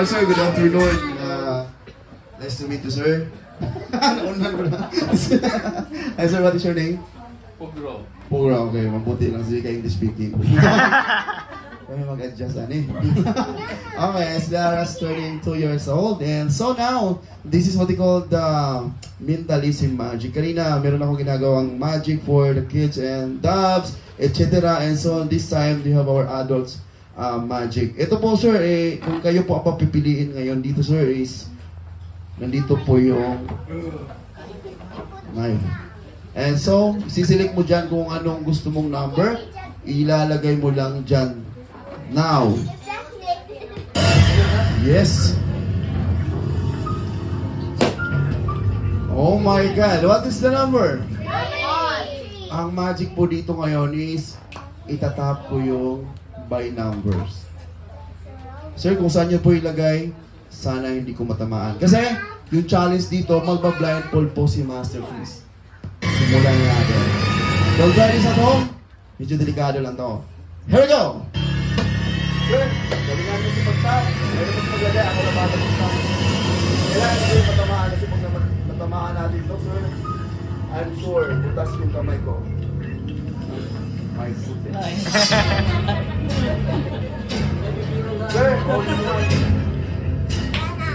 Sir, good afternoon. Nice to meet you, sir. Naunan ko na. Hi, sir, what is your name? Pugro. Pura, okay. Mabuti lang sila ka English speaking. Kami mag-adjust, ani. Okay, as Lara is turning 2 years old. And so now, this is what we call the mentalism magic. Kanina, meron ako ginagawang magic for the kids and doves, etc. And so this time, we have our adults magic. Ito po, sir, kung kayo po ang papipiliin ngayon dito, sir, is nandito po yung knife. And so, sisilik mo dyan kung anong gusto mong number. Ilalagay mo lang dyan. Now. Yes. Oh my God. What is the number? Ang magic po dito ngayon is itatap ko yung by numbers. Sir, kung saan niyo po ilagay, sana hindi ko matamaan. Kasi, yung challenge dito, magba-blindfold po si Master Chris. Simulan natin. Don't try this at home. Medyo delikado lang to. Here we go! Sir, galingan mo si pagtap. Ngayon mas maglagay, ako na bata pagtap. Kailangan ko yung matamaan kasi pag matamaan natin ito, sir, I'm sure, butas yung kamay ko. My foot. Sir, hold this one.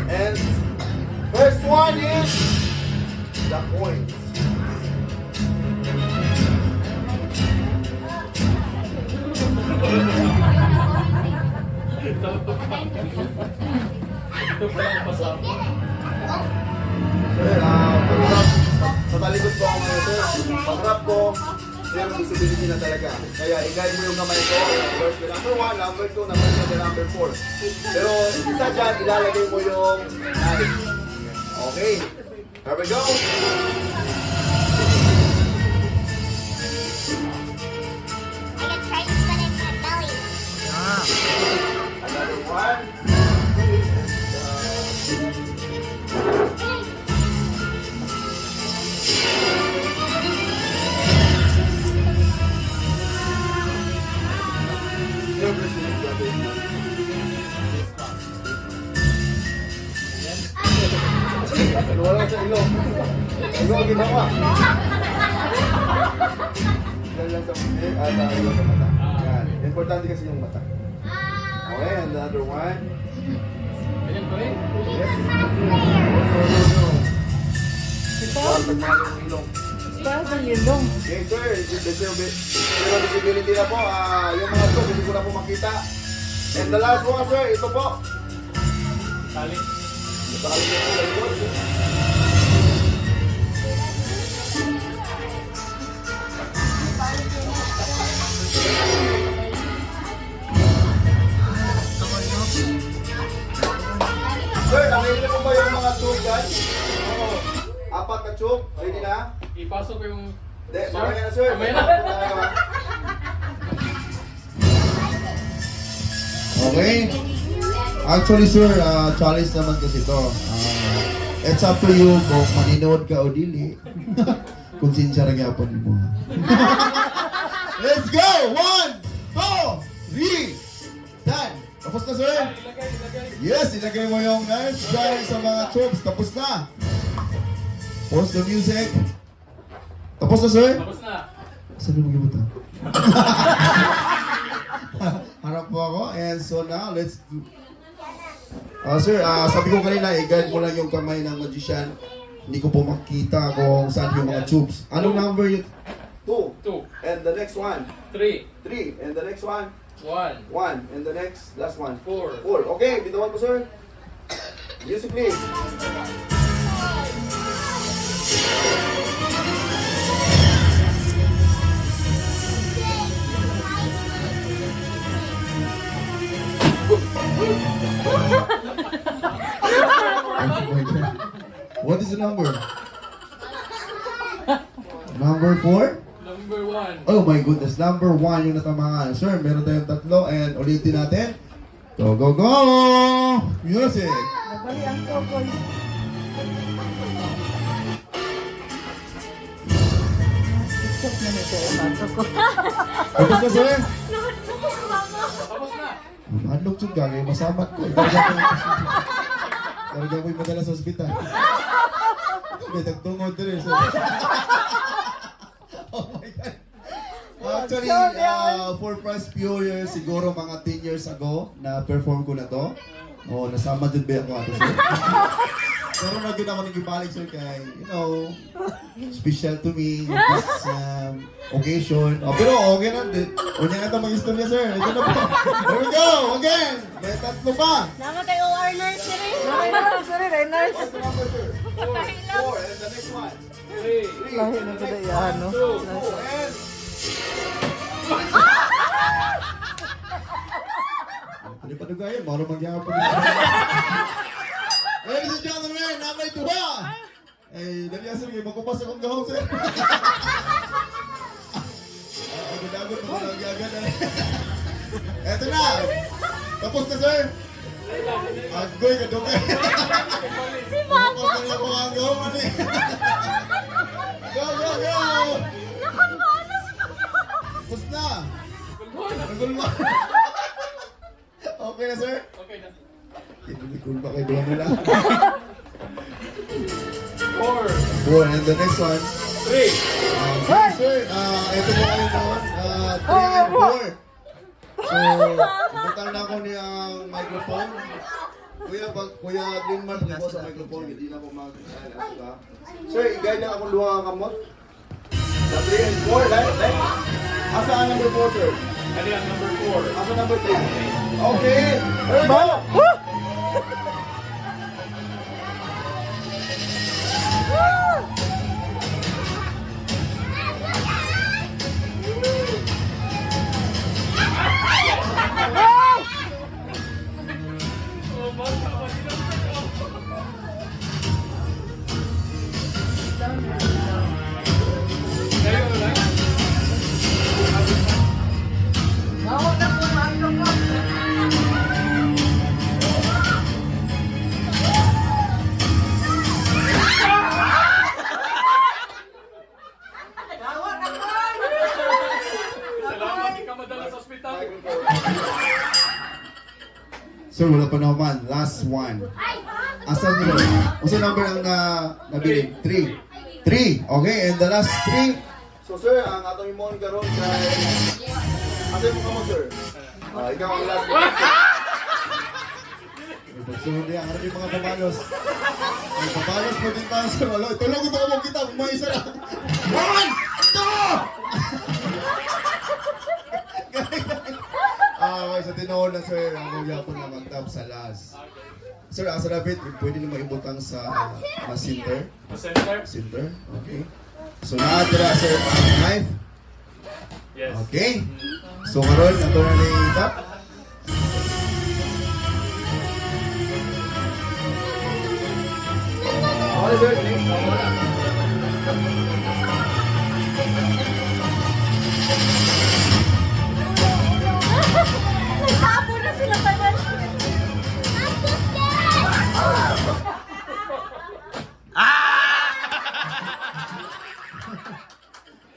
And first one is the coins. Sir, sa talikod ko ako ngayon, sir. Pag-rap ko, sir, visibility na talaga. Kaya i-guide mo yung kamay ko. First, the number 1, number 2, number 3, the number 4. Pero isa dyan, ilalagay mo yung knife. Okay. Here we go. Another one. Wala sa ilong. Ilong ginawa. Yan lang sa puti at ilong sa mata. Yan. Importante kasi yung mata. Okay, another one. Ayan ko eh. Yes. No. Ito? Pagmano yung ilong. Bakit ang ilong? Okay, sir. Pero visibility na po. Yung mga to, hindi ko na po makita. And the last one, sir. Ito po. Tali. Ito kali po sa likod. Sir, nakikita ko ba yung mga tube dyan? Oo. 4 na tube. Ready na? Ipasok ko yung... Hindi, mamaya na sir. Mamaya na. Okay. Actually sir, challenge naman kasi ito. It's up to you kung maninood ka o dili. Kung sinsya rin yapon mo. Let's go! 1, 2, 3, done! Tapos na sir? Yes, ilagay mo yung knife dahil sa mga tubes. Tapos na. Pause the music. Tapos na sir? Tapos na. Saan mo mag-ibutan? Harap po ako. And so now, let's do... sir, sabi ko kanina, i-guide mo lang yung kamay ng magician. Hindi ko po makita kung saan yung mga tubes. Anong number yun? 2. 2. And the next one? 3. 3. And the next one? 1. 1. And the next, last one? 4. 4. Okay, bitawan mo sir. Music please. What is the number? Number 4? Number 1. Oh my goodness, number 1 yung natamaan. Sir, meron tayong 3 and ulitin natin. Go, go, go! Music! Nabali ang kokoy. Stop na nito, bato ko. Tapos na sir? Tapos na. Hadlok yung gagay, masamat ko. Talaga ko'y madala sa ospital. May nagtungod din eh. Oh my God. Actually, for past few years, siguro mga 10 years ago, na-perform ko na to. Oh, nasama din ba ako ato, sir? Pero na din ako nagibalik, sir, kay, you know, special to me, this occasion. Oh, pero okay na din. Unya nga ito mag-istorya, sir. Ito na po. There we go! Again! May tatlo pa! Namatay OR nurse na rin. Ay, nurse, sorry, ay, nurse. What's the number, sir? Four. And the next one. 3. Lahi na kada yan, no? And... Ano pa dugayan? Maro magyakap pa Ladies and gentlemen, namay tuwa! Eh, dali asal kayo, magkupas akong gahong, sir. Agad-agad mo na agad na. Eto na! Tapos na, sir! Agoy ka doon eh. Si Mama! Tapos na ako ang gahong, ano eh. Go, go, go! Nakamalas ko. Tapos na! Nagulma! Okay na, sir? Okay na. Hindi ko ba kayo doon nila? 4. Four, and the next one. 3. Sir, ito po kayo doon. 3 and 4. So, pumunta na ako niyang microphone. Kuya Glenmar, po sa microphone, hindi na ako mag-alas. Sir, i-guide na akong luha ang kamot. Sa 3 and 4, like. Asa ang number 4, sir? Ano yung number 4? Asa number 3? Okay, there we go! Oh, basta ba? Kayo na lang. Salamat, di ka madala sa ospital. Sir, wala pa naman. Last one. Asan nyo? Kasi number ang nabiling? 3. 3. Okay, and the last 3. So sir, ang atong imon karon kay... Asan mo kamo, sir? Ikaw ang last one. Pagsunod niya, ano yung mga pabalos? May pabalos mo din tayo, sir. Wala, tulog ito mo kita. May isa lang. 1! 2! Okay, sa tinoon na, sir. Ang mga po naman tap sa last. Sir, asa David, pwede naman ibutang sa center. Center? Center, okay. So, nakatira, sir, ang knife. Yes. Okay. So, karon nato na ni tap. Okay, sir. Nagtapo na sila pa na.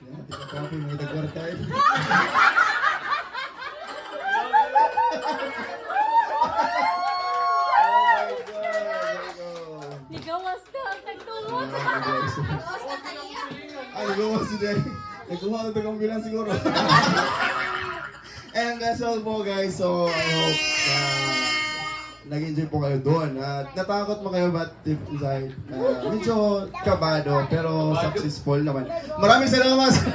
Yan, di ka kapoy, may nagwartay. Nigawas ka ang tagtulog. Nagawa si Day. Nagawa na ito kang bilang siguro. And that's all po guys. So I hope nag-enjoy po kayo doon. Natakot mo kayo but deep inside, medyo kabado pero successful naman. Maraming salamat sir.